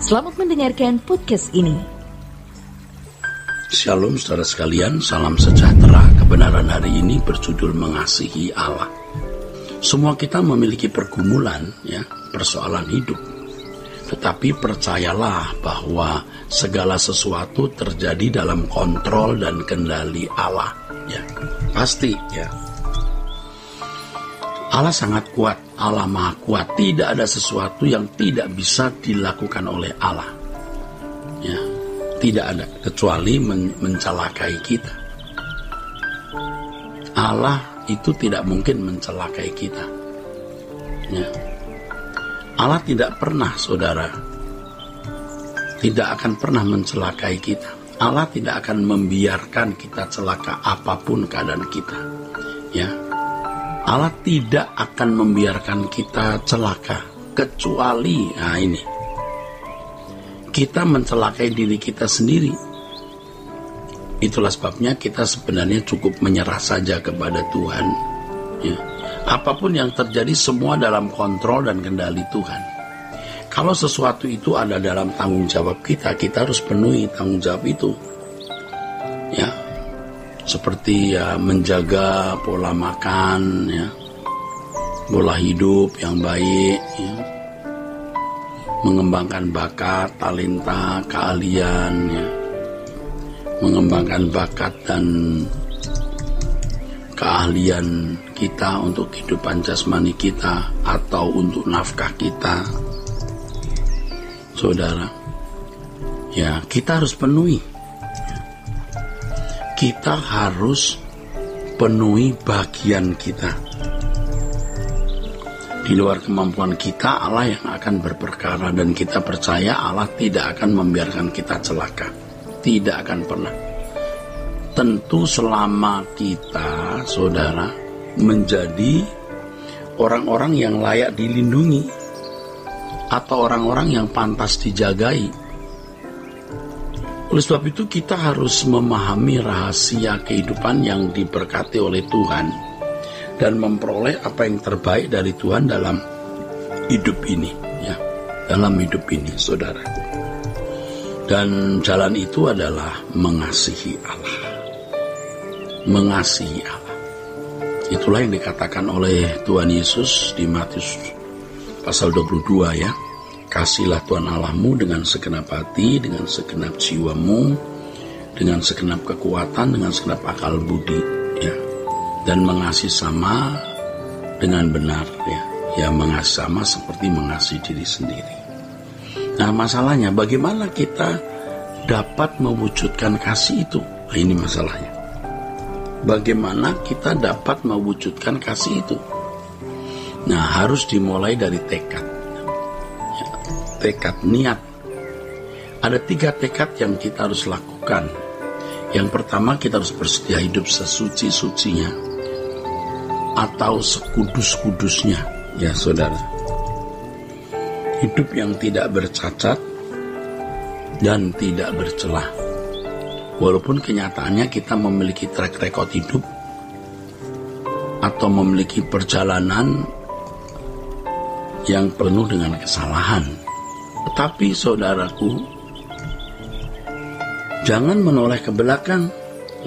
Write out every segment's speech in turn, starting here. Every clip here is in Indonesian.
Selamat mendengarkan podcast ini. Shalom saudara sekalian, salam sejahtera. Kebenaran hari ini berjudul mengasihi Allah. Semua kita memiliki pergumulan, persoalan hidup. Tetapi percayalah bahwa segala sesuatu terjadi dalam kontrol dan kendali Allah. Pasti. Allah sangat kuat, Allah maha kuat. Tidak ada sesuatu yang tidak bisa dilakukan oleh Allah. Tidak ada, kecuali mencelakai kita. Allah itu tidak mungkin mencelakai kita. Allah tidak pernah, saudara, tidak akan pernah mencelakai kita. Allah tidak akan membiarkan kita celaka apapun keadaan kita. Allah tidak akan membiarkan kita celaka, kecuali kita mencelakai diri kita sendiri. Itulah sebabnya kita sebenarnya cukup menyerah saja kepada Tuhan. Apapun yang terjadi semua dalam kontrol dan kendali Tuhan. Kalau sesuatu itu ada dalam tanggung jawab kita, kita harus penuhi tanggung jawab itu. Seperti menjaga pola makan, pola hidup yang baik, mengembangkan bakat, talenta, keahlian, mengembangkan bakat dan keahlian kita untuk kehidupan jasmani kita atau untuk nafkah kita. Saudara, kita harus penuhi. Kita harus penuhi bagian kita. Di luar kemampuan kita, Allah yang akan berperkara, dan kita percaya Allah tidak akan membiarkan kita celaka. Tidak akan pernah. Tentu selama kita, saudara, menjadi orang-orang yang layak dilindungi atau orang-orang yang pantas dijagai. Oleh sebab itu kita harus memahami rahasia kehidupan yang diberkati oleh Tuhan dan memperoleh apa yang terbaik dari Tuhan dalam hidup ini, dalam hidup ini, saudara. Dan jalan itu adalah mengasihi Allah. Mengasihi Allah. Itulah yang dikatakan oleh Tuhan Yesus di Matius pasal 22, Kasihlah Tuhan Allahmu dengan segenap hati, dengan segenap jiwamu, dengan segenap kekuatan, dengan segenap akal budi, dan mengasihi sama dengan benar, mengasihi sama seperti mengasihi diri sendiri. Nah, masalahnya bagaimana kita dapat mewujudkan kasih itu? Ini masalahnya. Bagaimana kita dapat mewujudkan kasih itu? Nah, harus dimulai dari tekad. Tekad niat. Ada 3 tekad yang kita harus lakukan. Yang pertama, kita harus bersedia hidup sesuci-sucinya atau sekudus-kudusnya, saudara. Hidup yang tidak bercacat dan tidak bercelah. Walaupun kenyataannya kita memiliki track record hidup atau memiliki perjalanan yang penuh dengan kesalahan. Tetapi saudaraku, jangan menoleh ke belakang,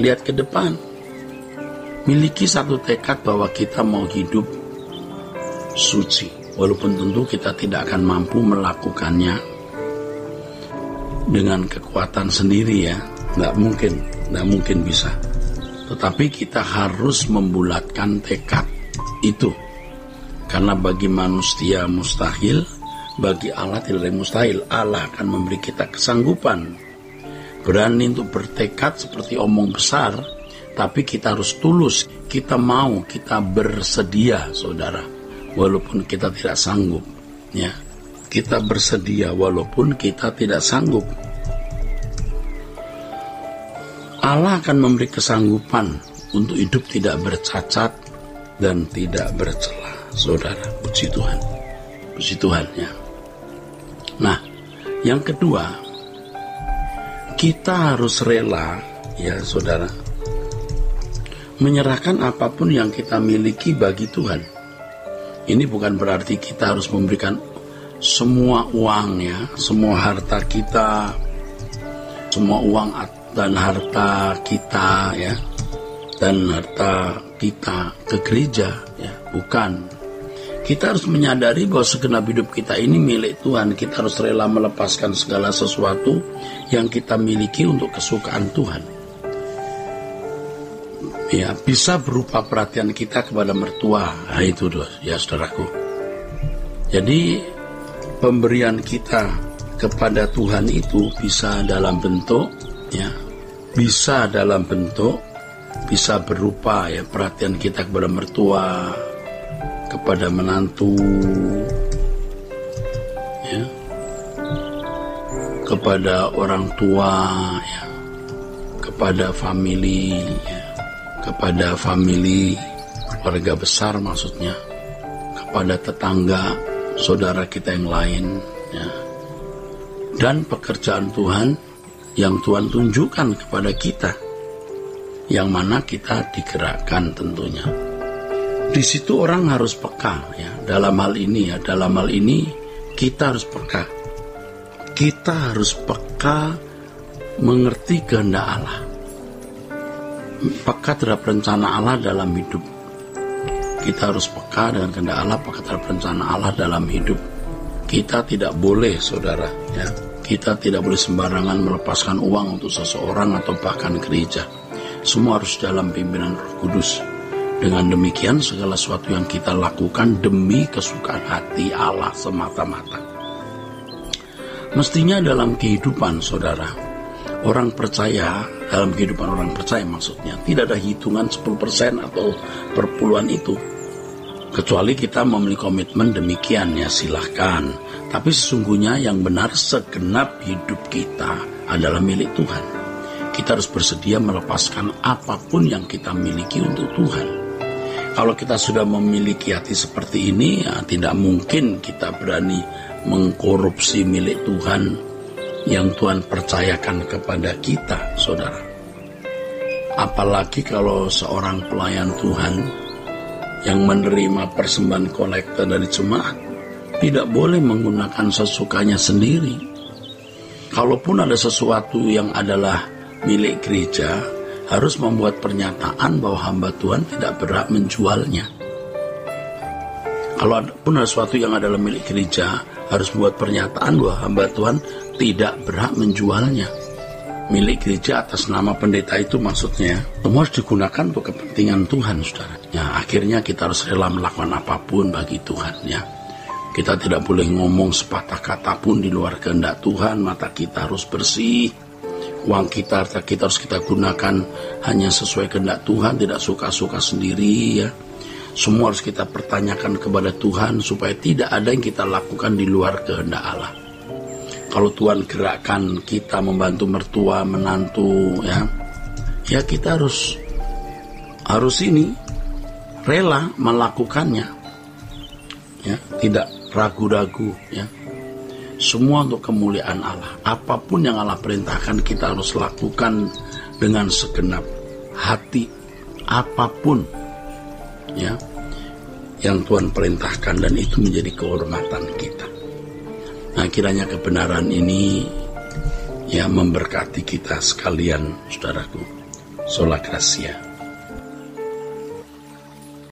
lihat ke depan. Miliki satu tekad bahwa kita mau hidup suci, walaupun tentu kita tidak akan mampu melakukannya dengan kekuatan sendiri, nggak mungkin bisa. Tetapi kita harus membulatkan tekad itu, karena bagi manusia mustahil, bagi Allah tidak ada mustahil. Allah akan memberi kita kesanggupan, berani untuk bertekad seperti omong besar, tapi kita harus tulus. Kita mau, kita bersedia, saudara, walaupun kita tidak sanggup. Kita bersedia walaupun kita tidak sanggup. Allah akan memberi kesanggupan untuk hidup tidak bercacat dan tidak bercela, saudara. Puji Tuhan. Puji Tuhan, Nah, yang kedua, kita harus rela, saudara, menyerahkan apapun yang kita miliki bagi Tuhan. Ini bukan berarti kita harus memberikan semua uang ya, semua harta kita, semua uang dan harta kita ya, dan harta kita ke gereja ya, bukan. Kita harus menyadari bahwa segenap hidup kita ini milik Tuhan. Kita harus rela melepaskan segala sesuatu yang kita miliki untuk kesukaan Tuhan. Ya, bisa berupa perhatian kita kepada mertua. Nah, itu ya saudaraku. Jadi pemberian kita kepada Tuhan itu bisa dalam bentuk ya, bisa dalam bentuk, bisa berupa ya perhatian kita kepada mertua, kepada menantu ya, kepada orang tua ya, kepada family ya, kepada family keluarga besar maksudnya, kepada tetangga, saudara kita yang lain ya. Dan pekerjaan Tuhan yang Tuhan tunjukkan kepada kita, yang mana kita digerakkan tentunya. Di situ orang harus peka ya, dalam hal ini kita harus peka. Kita harus peka mengerti kehendak Allah. Peka terhadap rencana Allah dalam hidup. Kita harus peka dengan kehendak Allah, peka terhadap rencana Allah dalam hidup. Kita tidak boleh, saudara, ya, kita tidak boleh sembarangan melepaskan uang untuk seseorang atau bahkan gereja. Semua harus dalam pimpinan Roh Kudus. Dengan demikian segala sesuatu yang kita lakukan demi kesukaan hati Allah semata-mata. Mestinya dalam kehidupan, saudara, orang percaya, dalam kehidupan orang percaya maksudnya, tidak ada hitungan 10% atau perpuluhan itu. Kecuali kita memiliki komitmen demikian ya, silahkan. Tapi sesungguhnya yang benar segenap hidup kita adalah milik Tuhan. Kita harus bersedia melepaskan apapun yang kita miliki untuk Tuhan. Kalau kita sudah memiliki hati seperti ini, ya, tidak mungkin kita berani mengkorupsi milik Tuhan yang Tuhan percayakan kepada kita, saudara. Apalagi kalau seorang pelayan Tuhan yang menerima persembahan kolektor dari jemaat tidak boleh menggunakan sesukanya sendiri. Kalaupun ada sesuatu yang adalah milik gereja, harus membuat pernyataan bahwa hamba Tuhan tidak berhak menjualnya. Kalau pun ada sesuatu yang adalah milik gereja, harus membuat pernyataan bahwa hamba Tuhan tidak berhak menjualnya. Milik gereja atas nama pendeta itu maksudnya semua harus digunakan untuk kepentingan Tuhan, saudara. Ya, akhirnya kita harus rela melakukan apapun bagi Tuhan ya. Kita tidak boleh ngomong sepatah kata pun di luar kehendak Tuhan. Mata kita harus bersih. Uang kita, harta kita harus kita gunakan hanya sesuai kehendak Tuhan, tidak suka-suka sendiri ya. Semua harus kita pertanyakan kepada Tuhan supaya tidak ada yang kita lakukan di luar kehendak Allah. Kalau Tuhan gerakkan kita membantu mertua, menantu ya, ya kita harus ini rela melakukannya ya, tidak ragu-ragu ya. Semua untuk kemuliaan Allah. Apapun yang Allah perintahkan kita harus lakukan dengan segenap hati. Apapun ya yang Tuhan perintahkan, dan itu menjadi kehormatan kita. Nah, kiranya kebenaran ini ya memberkati kita sekalian, saudaraku. Sola Gracia.